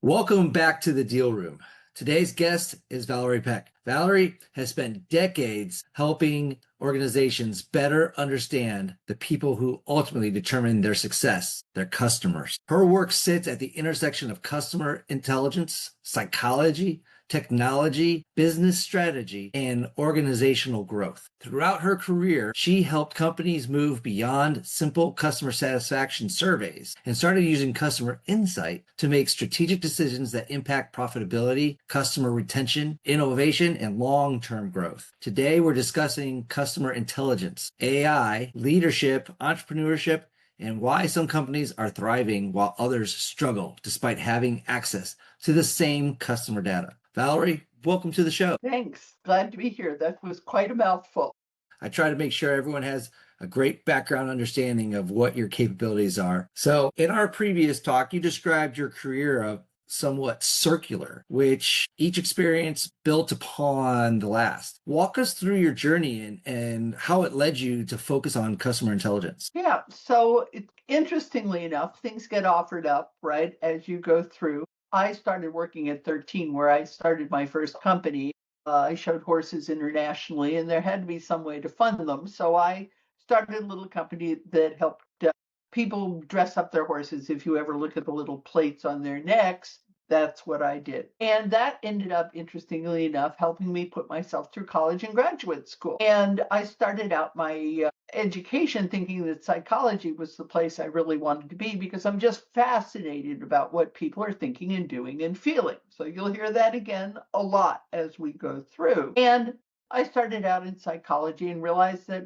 Welcome back to the Deal Room. Today's guest is Valerie Peck. Valerie has spent decades helping organizations better understand the people who ultimately determine their success, their customers. Her work sits at the intersection of customer intelligence, psychology, technology, business strategy, and organizational growth. Throughout her career, she helped companies move beyond simple customer satisfaction surveys and started using customer insight to make strategic decisions that impact profitability, customer retention, innovation, and long-term growth. Today, we're discussing customer intelligence, AI, leadership, entrepreneurship, and why some companies are thriving while others struggle despite having access to the same customer data. Valerie, welcome to the show. Thanks. Glad to be here. That was quite a mouthful. I try to make sure everyone has a great background understanding of what your capabilities are. So in our previous talk, you described your career of somewhat circular, which each experience built upon the last. Walk us through your journey and how it led you to focus on customer intelligence. Yeah. Interestingly enough, things get offered up, right, as you go through. I started working at 13, where I started my first company. I showed horses internationally, and there had to be some way to fund them. So I started a little company that helped people dress up their horses. If you ever look at the little plates on their necks, that's what I did. And that ended up, interestingly enough, helping me put myself through college and graduate school. And I started out my education thinking that psychology was the place I really wanted to be because I'm just fascinated about what people are thinking and doing and feeling. So you'll hear that again a lot as we go through. And I started out in psychology and realized that,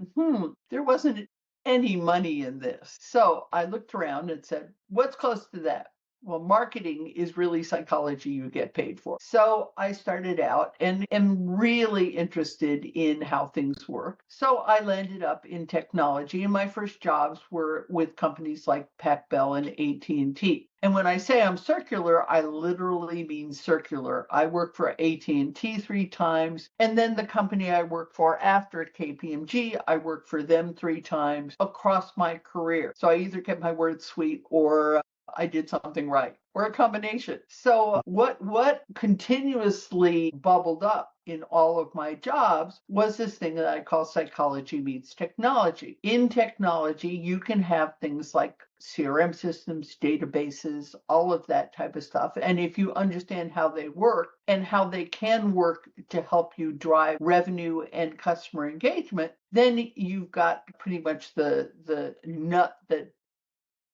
there wasn't any money in this. So I looked around and said, what's close to that? Well, marketing is really psychology you get paid for. So I started out and am really interested in how things work. So I landed up in technology, and my first jobs were with companies like Pac Bell and AT&T. And when I say I'm circular, I literally mean circular. I worked for AT&T 3 times, and then the company I worked for after at KPMG, I worked for them 3 times across my career. So I either kept my word sweet or I did something right, or a combination. So what continuously bubbled up in all of my jobs was this thing that I call psychology meets technology. In technology, you can have things like CRM systems, databases, all of that type of stuff. And if you understand how they work and how they can work to help you drive revenue and customer engagement, then you've got pretty much the nut that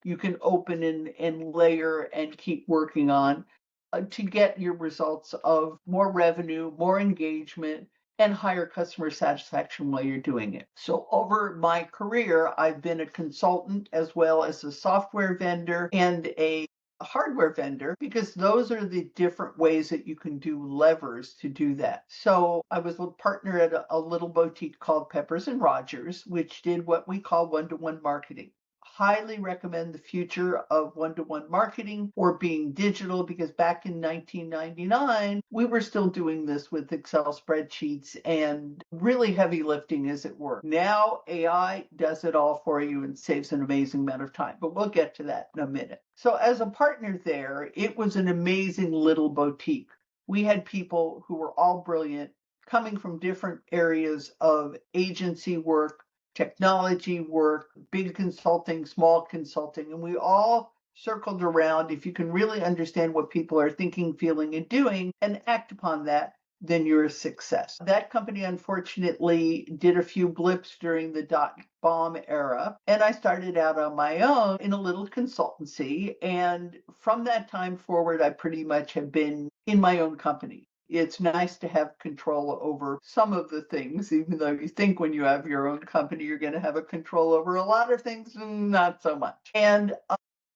you can open and layer and keep working on to get your results of more revenue, more engagement, and higher customer satisfaction while you're doing it. So over my career, I've been a consultant as well as a software vendor and a hardware vendor, because those are the different ways that you can do levers to do that. So I was a partner at a little boutique called Peppers and Rogers, which did what we call one-to-one marketing. Highly recommend the future of one-to-one marketing or being digital, because back in 1999, we were still doing this with Excel spreadsheets and really heavy lifting, as it were. Now AI does it all for you and saves an amazing amount of time, but we'll get to that in a minute. So as a partner there, it was an amazing little boutique. We had people who were all brilliant, coming from different areas of agency work, technology work, big consulting, small consulting, and we all circled around. If you can really understand what people are thinking, feeling, and doing and act upon that, then you're a success. That company, unfortunately, did a few blips during the dot-bomb era, and I started out on my own in a little consultancy. And from that time forward, I pretty much have been in my own company. It's nice to have control over some of the things, even though you think when you have your own company, you're going to have a control over a lot of things, not so much. And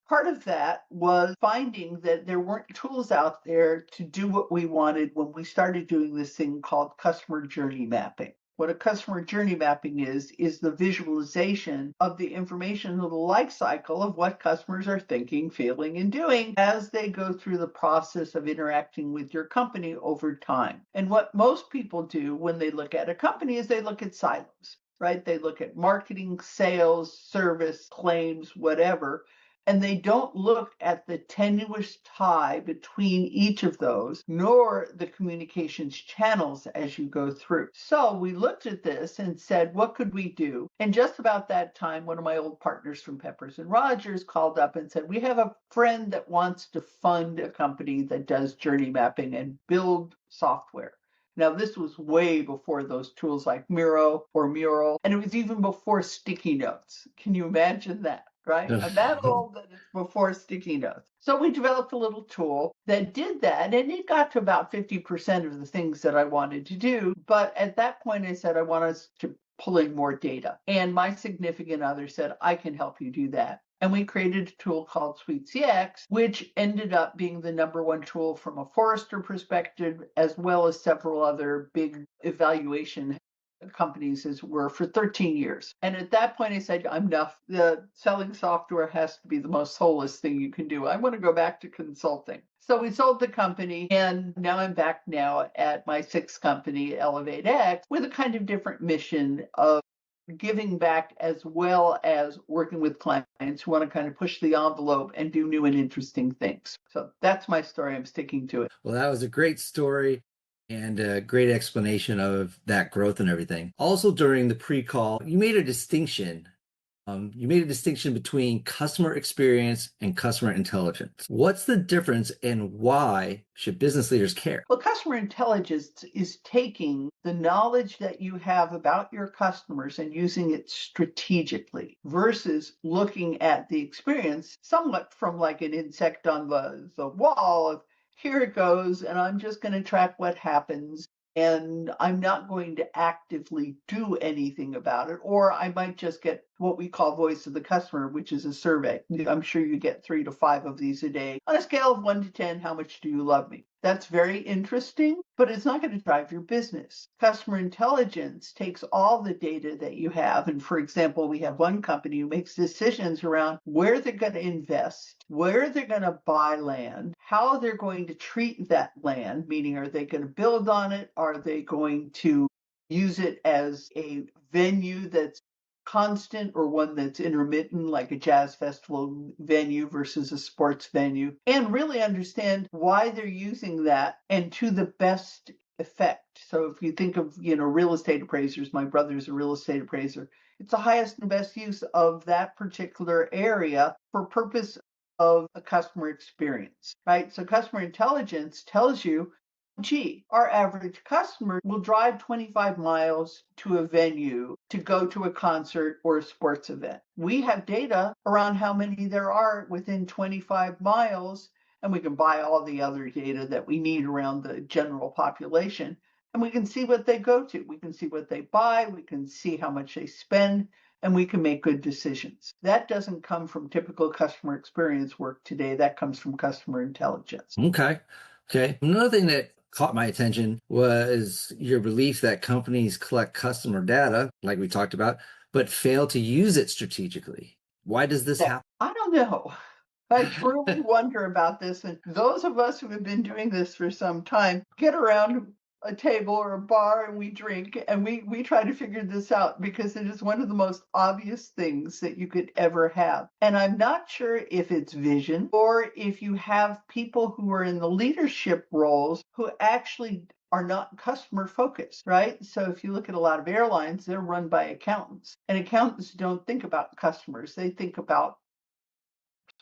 part of that was finding that there weren't tools out there to do what we wanted when we started doing this thing called customer journey mapping. What a customer journey mapping is the visualization of the information of the life cycle of what customers are thinking, feeling, and doing as they go through the process of interacting with your company over time. And what most people do when they look at a company is they look at silos, right? They look at marketing, sales, service, claims, whatever. And they don't look at the tenuous tie between each of those, nor the communications channels as you go through. So we looked at this and said, what could we do? And just about that time, one of my old partners from Peppers and Rogers called up and said, we have a friend that wants to fund a company that does journey mapping and build software. Now, this was way before those tools like Miro or Mural, and it was even before sticky notes. Can you imagine that? Right? I'm that old that it's before sticky notes. So we developed a little tool that did that, and it got to about 50% of the things that I wanted to do. But at that point, I said, I want us to pull in more data. And my significant other said, I can help you do that. And we created a tool called SuiteCX, which ended up being the number one tool from a Forrester perspective, as well as several other big evaluation companies as were for 13 years. And at that point, I said, I'm enough. The selling software has to be the most soulless thing you can do. I want to go back to consulting. So we sold the company, and now I'm back now at my sixth company, ElevateX, with a kind of different mission of giving back as well as working with clients who want to kind of push the envelope and do new and interesting things. So that's my story. I'm sticking to it. Well, that was a great story and a great explanation of that growth and everything. Also, during the pre-call, you made a distinction. You made a distinction between customer experience and customer intelligence. What's the difference and why should business leaders care? Well, customer intelligence is taking the knowledge that you have about your customers and using it strategically versus looking at the experience somewhat from like an insect on the wall of here it goes, and I'm just going to track what happens. And I'm not going to actively do anything about it, or I might just get what we call voice of the customer, which is a survey. I'm sure you get 3 to 5 of these a day. On a scale of 1 to 10, how much do you love me? That's very interesting, but it's not going to drive your business. Customer intelligence takes all the data that you have. And for example, we have one company who makes decisions around where they're going to invest, where they're going to buy land, how they're going to treat that land, meaning are they going to build on it? Are they going to use it as a venue that's constant or one that's intermittent, like a jazz festival venue versus a sports venue, and really understand why they're using that and to the best effect. So if you think of, real estate appraisers, my brother's a real estate appraiser, it's the highest and best use of that particular area for purpose of a customer experience, right? So customer intelligence tells you, gee, our average customer will drive 25 miles to a venue to go to a concert or a sports event. We have data around how many there are within 25 miles, and we can buy all the other data that we need around the general population. And we can see what they go to. We can see what they buy. We can see how much they spend, and we can make good decisions. That doesn't come from typical customer experience work today. That comes from customer intelligence. Okay. Okay. Another thing that caught my attention was your belief that companies collect customer data, like we talked about, but fail to use it strategically. Why does this happen? I don't know. I truly wonder about this. And those of us who have been doing this for some time get around a table or a bar and we drink and we try to figure this out because it is one of the most obvious things that you could ever have. And I'm not sure if it's vision or if you have people who are in the leadership roles who actually are not customer focused, right? So if you look at a lot of airlines, they're run by accountants, and accountants don't think about customers. They think about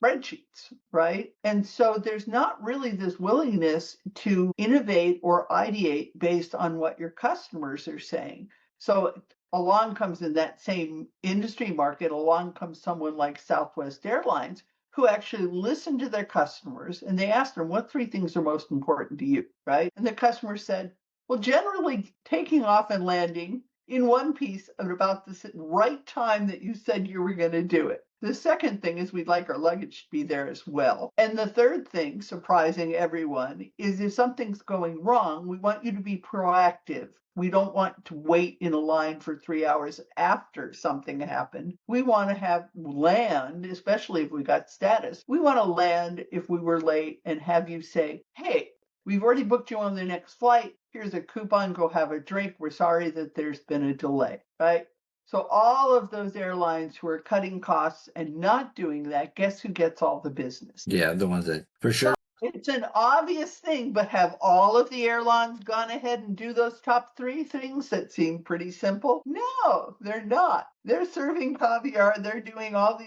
spreadsheets, right? And so there's not really this willingness to innovate or ideate based on what your customers are saying. So along comes in that same industry market, along comes someone like Southwest Airlines who actually listened to their customers and they asked them, what 3 things are most important to you, right? And the customer said, well, generally taking off and landing in one piece at about the right time that you said you were going to do it. The second thing is we'd like our luggage to be there as well. And the third thing, surprising everyone, is if something's going wrong, we want you to be proactive. We don't want to wait in a line for 3 hours after something happened. We want to have land, especially if we got status. We want to land if we were late and have you say, hey, we've already booked you on the next flight. Here's a coupon, go have a drink. We're sorry that there's been a delay, right? So all of those airlines who are cutting costs and not doing that, guess who gets all the business? Yeah, the ones that for So sure. it's an obvious thing, but have all of the airlines gone ahead and do those top three things that seem pretty simple? No, they're not. They're serving caviar. They're doing all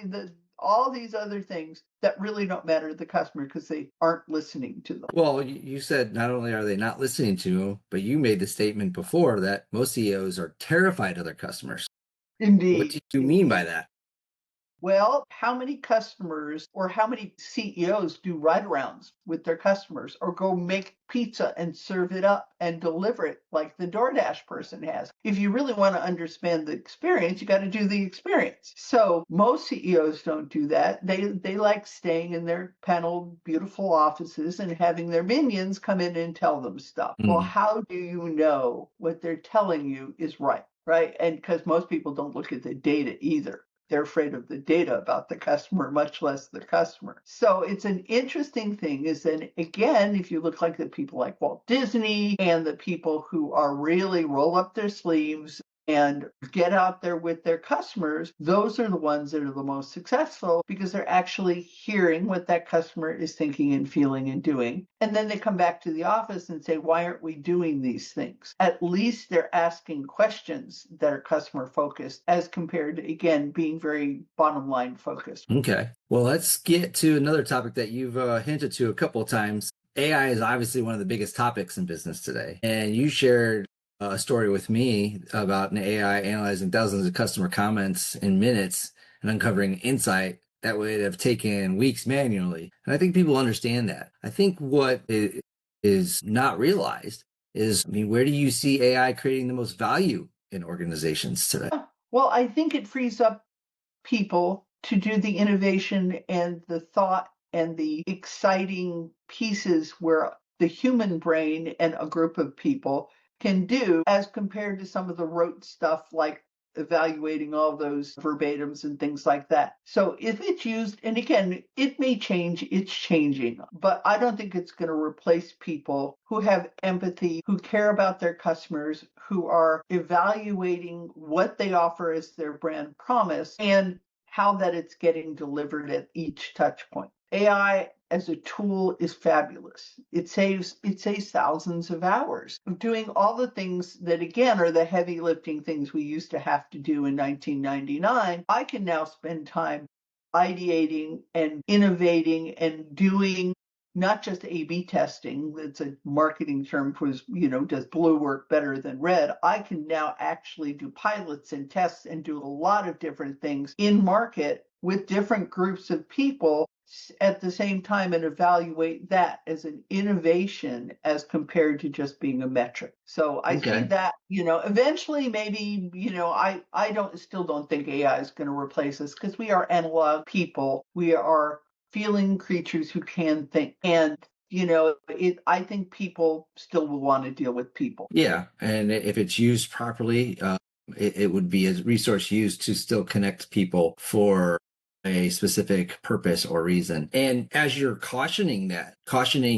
these other things that really don't matter to the customer because they aren't listening to them. Well, you said not only are they not listening to you, but you made the statement before that most CEOs are terrified of their customers. What do Indeed, you mean by indeed. that? Well, how many customers or how many CEOs do ride-arounds with their customers or go make pizza and serve it up and deliver it like the DoorDash person has? If you really want to understand the experience, you got to do the experience. So most CEOs don't do that. They like staying in their paneled, beautiful offices and having their minions come in and tell them stuff. Well, Mm, how do you know what they're telling you is right? Right. And because most people don't look at the data either. They're afraid of the data about the customer, much less the customer. So it's an interesting thing is that, again, if you look like the people like Walt Disney and the people who are really roll up their sleeves and get out there with their customers, those are the ones that are the most successful because they're actually hearing what that customer is thinking and feeling and doing. And then they come back to the office and say, why aren't we doing these things? At least they're asking questions that are customer focused as compared to, again, being very bottom line focused. okay. Well, let's get to another topic that you've hinted to a couple of times. AI is obviously one of the biggest topics in business today. And you shared a story with me about an AI analyzing thousands of customer comments in minutes and uncovering insight that would have taken weeks manually. And I think people understand that. I think what is not realized is, I mean, where do you see AI creating the most value in organizations today? Well, I think it frees up people to do the innovation and the thought and the exciting pieces where the human brain and a group of people can do as compared to some of the rote stuff like evaluating all those verbatims and things like that. So if it's used, and again, it may change, it's changing, but I don't think it's going to replace people who have empathy, who care about their customers, who are evaluating what they offer as their brand promise and how that it's getting delivered at each touch point. AI as a tool is fabulous. It saves thousands of hours of doing all the things that again are the heavy lifting things we used to have to do in 1999. I can now spend time ideating and innovating and doing not just A/B testing, that's a marketing term for, does blue work better than red? I can now actually do pilots and tests and do a lot of different things in market with different groups of people at the same time and evaluate that as an innovation as compared to just being a metric. So I see Okay. that, eventually maybe, I don't think AI is going to replace us because we are analog people. We are feeling creatures who can think. And I think people still will want to deal with people. Yeah, and if it's used properly, it would be a resource used to still connect people for a specific purpose or reason. And as you're cautioning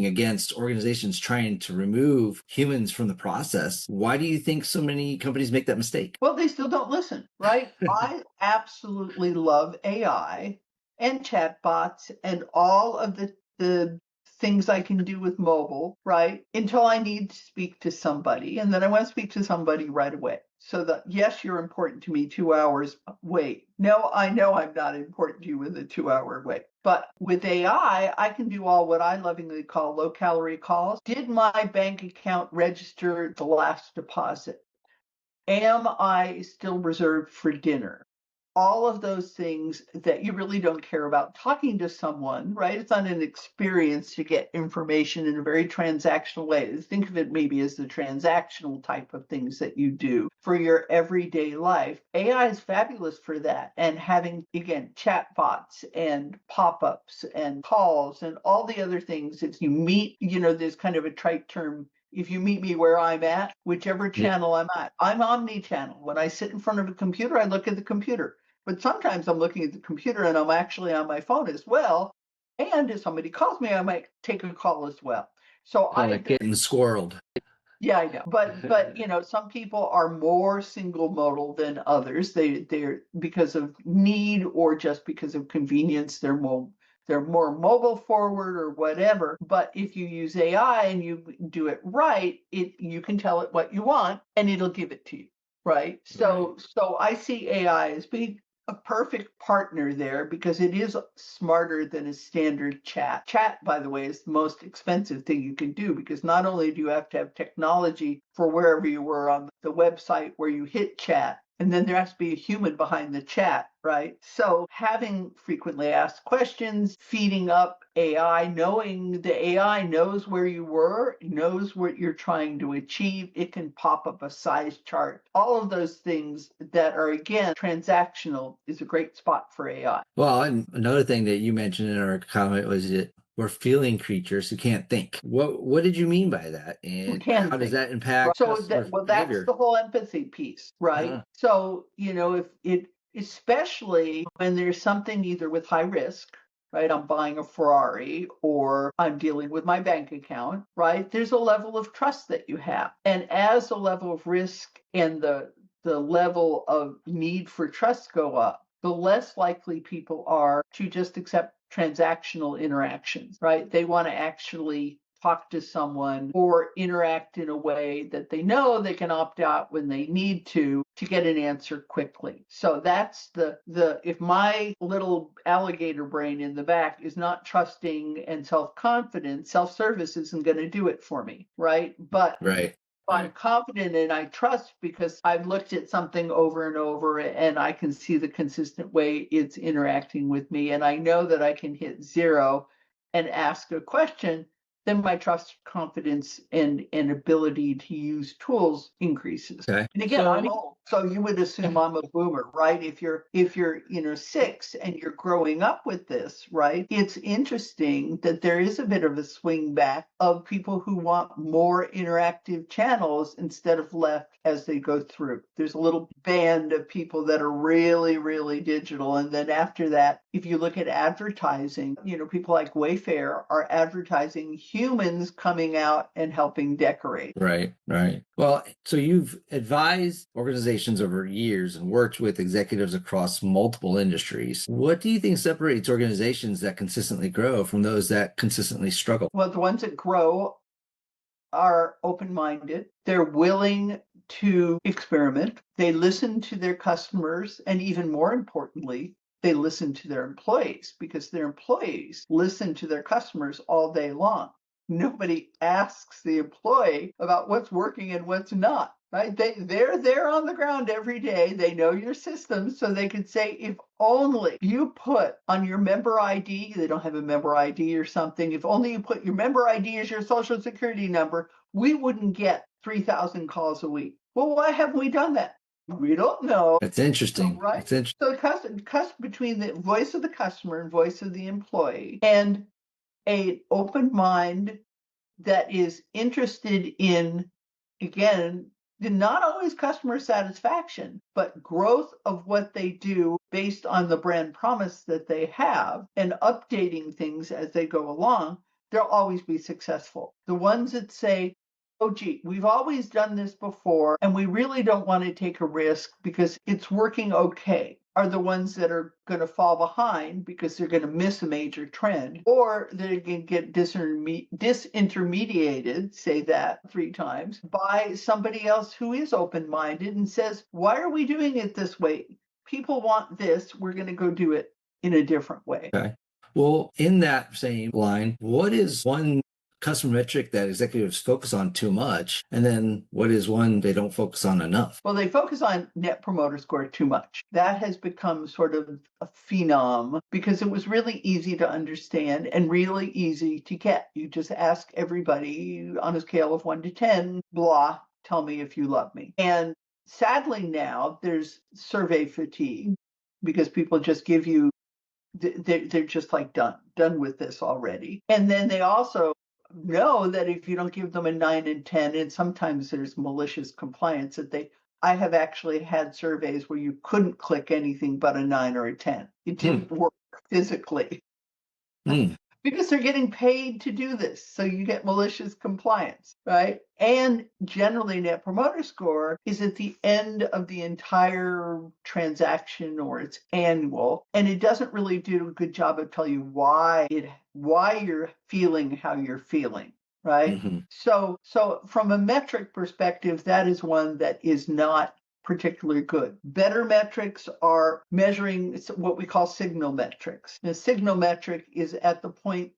against organizations trying to remove humans from the process, why do you think so many companies make that mistake? Well, they still don't listen, right? I absolutely love AI and chatbots and all of the things I can do with mobile, right? Until I need to speak to somebody. And then I want to speak to somebody right away. So that, yes, you're important to me 2 hours. Wait, no, I know I'm not important to you with a 2 hour wait. But with AI, I can do all what I lovingly call low calorie calls. Did my bank account register the last deposit? Am I still reserved for dinner? All of those things that you really don't care about talking to someone, right? It's not an experience to get information in a very transactional way. Think of it maybe as the transactional type of things that you do for your everyday life. AI is fabulous for that. And having, again, chat bots and pop ups and calls and all the other things. If you meet, there's kind of a trite term, if you meet me where I'm at, whichever Yeah, channel I'm at, I'm omni-channel. When I sit in front of a computer, I look at the computer. But sometimes I'm looking at the computer and I'm actually on my phone as well. And if somebody calls me, I might take a call as well. So call it getting squirreled. Yeah, I know. But some people are more single modal than others. They're because of need or just because of convenience, they're more mobile forward or whatever. But if you use AI and you do it right, you can tell it what you want and it'll give it to you. Right. Right. So I see AI as being a perfect partner there because it is smarter than a standard chat. Chat, by the way, is the most expensive thing you can do because not only do you have to have technology for wherever you were on the website where you hit chat, and then there has to be a human behind the chat, right? So having frequently asked questions, feeding up AI, knowing the AI knows where you were, knows what you're trying to achieve. It can pop up a size chart. All of those things that are, again, transactional is a great spot for AI. Well, and another thing that you mentioned in our comment was that we're feeling creatures who can't think. What did you mean by that? Who And can how does think. that Right. impact So customer that's behavior? the whole empathy piece, right? Uh, So, if it, especially when there's something either with high risk, right? I'm buying a Ferrari or I'm dealing with my bank account, right? There's a level of trust that you have. And as the level of risk and the level of need for trust go up, the less likely people are to just accept transactional interactions, right? They want to actually talk to someone or interact in a way that they know they can opt out when they need to get an answer quickly. So that's the if my little alligator brain in the back is not trusting and self-confident, self-service isn't going to do it for me, right? But right. I'm Right. confident and I trust because I've looked at something over and over and I can see the consistent way it's interacting with me. And I know that I can hit zero and ask a question, then my trust, confidence, and ability to use tools increases. Okay. And again, I'm So old, so you would assume I'm a boomer, right? If you're 6 and you're growing up with this, right? It's interesting that there is a bit of a swing back of people who want more interactive channels instead of left as they go through. There's a little band of people that are really, really digital. And then after that, if you look at advertising, people like Wayfair are advertising humans coming out and helping decorate. right, right. Well, so you've advised organizations over years and worked with executives across multiple industries. What do you think separates organizations that consistently grow from those that consistently struggle? Well, the ones that grow are open minded. They're willing to experiment. They listen to their customers. And even more importantly, they listen to their employees because their employees listen to their customers all day long. Nobody asks the employee about what's working and what's not. Right? They're there on the ground every day. They know your system, so they could say, if only you put on your member ID, they don't have a member ID or something, if only you put your member ID as your social security number, we wouldn't get 3,000 calls a week. Well, why haven't we done that? We don't know. That's So, interesting. right? That's interesting. So between the voice of the customer and voice of the employee and an open mind that is interested in, again, not always customer satisfaction, but growth of what they do based on the brand promise that they have and updating things as they go along, they'll always be successful. The ones that say, oh, gee, we've always done this before and we really don't want to take a risk because it's working okay, are the ones that are going to fall behind because they're going to miss a major trend, or they're going to get disintermediated, say that 3 times, by somebody else who is open minded and says, why are we doing it this way? People want this. We're going to go do it in a different way. Okay. Well, in that same line, what is one customer metric that executives focus on too much? And then what is one they don't focus on enough? Well, they focus on net promoter score too much. That has become sort of a phenom because it was really easy to understand and really easy to get. You just ask everybody on a scale of 1 to 10, blah, tell me if you love me. And sadly now there's survey fatigue because people just give you, they're just like done with this already. And then they also know that if you don't give them a 9 and 10, and sometimes there's malicious compliance that I have actually had surveys where you couldn't click anything but a 9 or a 10. It Hmm. didn't work physically Hmm. Because they're getting paid to do this. So you get malicious compliance, right? And generally, Net Promoter Score is at the end of the entire transaction or it's annual. And it doesn't really do a good job of telling you why you're feeling how you're feeling. Right. Hmm. So from a metric perspective, that is one that is not particularly good. Better metrics are measuring what we call signal metrics. The signal metric is at the point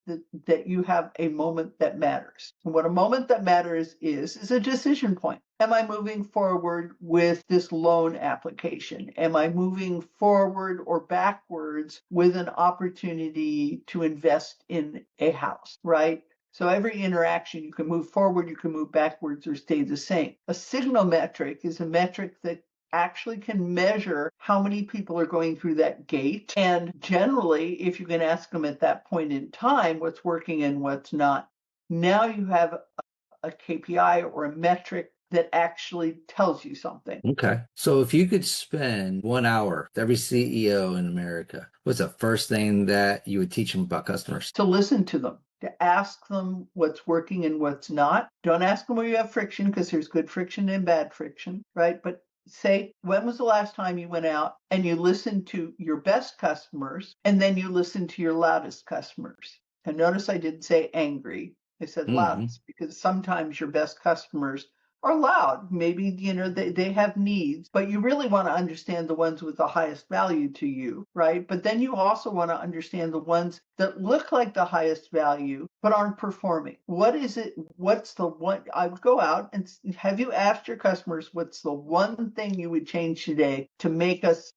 that you have a moment that matters. And what a moment that matters is a decision point. Am I moving forward with this loan application? Am I moving forward or backwards with an opportunity to invest in a house, right? So every interaction, you can move forward, you can move backwards, or stay the same. A signal metric is a metric that actually can measure how many people are going through that gate. And generally, if you can ask them at that point in time what's working and what's not, now you have a KPI or a metric that actually tells you something. Okay. So if you could spend 1 hour with every CEO in America, what's the first thing that you would teach them about customers? To listen to them, to ask them what's working and what's not. Don't ask them where you have friction because there's good friction and bad friction, right? But say, when was the last time you went out and you listened to your best customers and then you listened to your loudest customers? And notice I didn't say angry. I said Hmm. loudest because sometimes your best customers are loud. Maybe, they have needs, but you really want to understand the ones with the highest value to you, right? But then you also want to understand the ones that look like the highest value, but aren't performing. What is it? What's the one? I would go out and have you asked your customers, what's the one thing you would change today to make us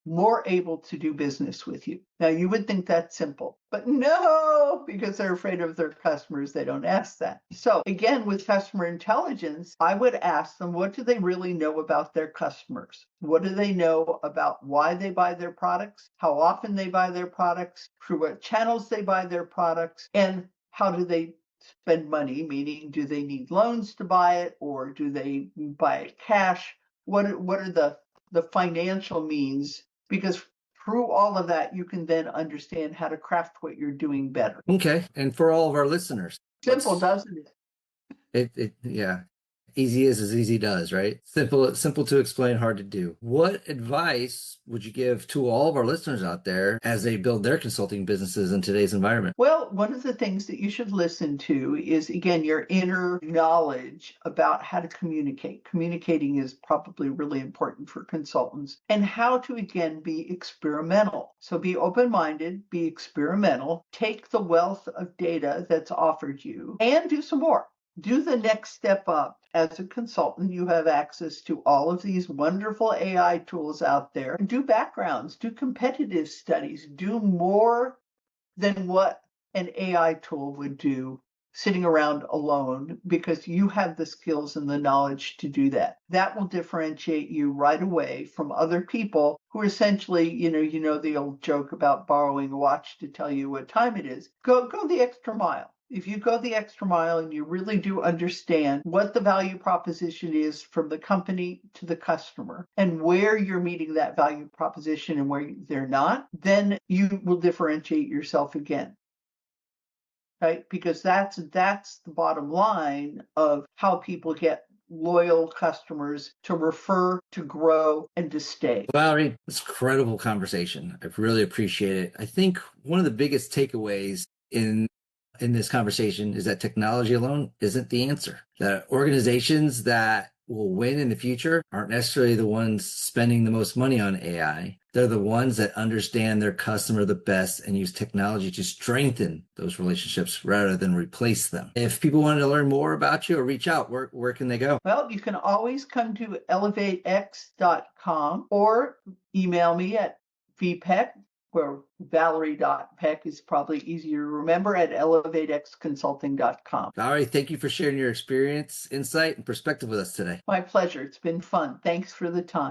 more able to do business with you? Now, you would think that's simple, but no, because they're afraid of their customers, they don't ask that. So again, with customer intelligence, I would ask them, what do they really know about their customers? What do they know about why they buy their products, how often they buy their products, through what channels they buy their products, and how do they spend money? Meaning, do they need loans to buy it, or do they buy it cash? What are the financial means? Because through all of that, you can then understand how to craft what you're doing better. Okay. And for all of our listeners, Simple, what's doesn't it? yeah. Easy is as easy does, right? Simple to explain, hard to do. What advice would you give to all of our listeners out there as they build their consulting businesses in today's environment? Well, one of the things that you should listen to is, again, your inner knowledge about how to communicate. Communicating is probably really important for consultants, and how to, again, be experimental. So be open-minded, be experimental, take the wealth of data that's offered you, and do some more. Do the next step up. As a consultant, you have access to all of these wonderful AI tools out there. Do backgrounds, do competitive studies, do more than what an AI tool would do sitting around alone, because you have the skills and the knowledge to do that. That will differentiate you right away from other people who are essentially, the old joke about borrowing a watch to tell you what time it is. Go the extra mile. If you go the extra mile and you really do understand what the value proposition is from the company to the customer and where you're meeting that value proposition and where they're not, then you will differentiate yourself again. Right? Because that's the bottom line of how people get loyal customers to refer, to grow, and to stay. Valerie, it's an incredible conversation. I really appreciate it. I think one of the biggest takeaways in this conversation is that technology alone isn't the answer. That organizations that will win in the future aren't necessarily the ones spending the most money on AI. They're the ones that understand their customer the best and use technology to strengthen those relationships rather than replace them. If people wanted to learn more about you or reach out, where can they go? Well, you can always come to elevatex.com or email me at vpeck, where Valerie.Peck is probably easier to remember, at elevatexconsulting.com. Valerie, thank you for sharing your experience, insight, and perspective with us today. My pleasure. It's been fun. Thanks for the time.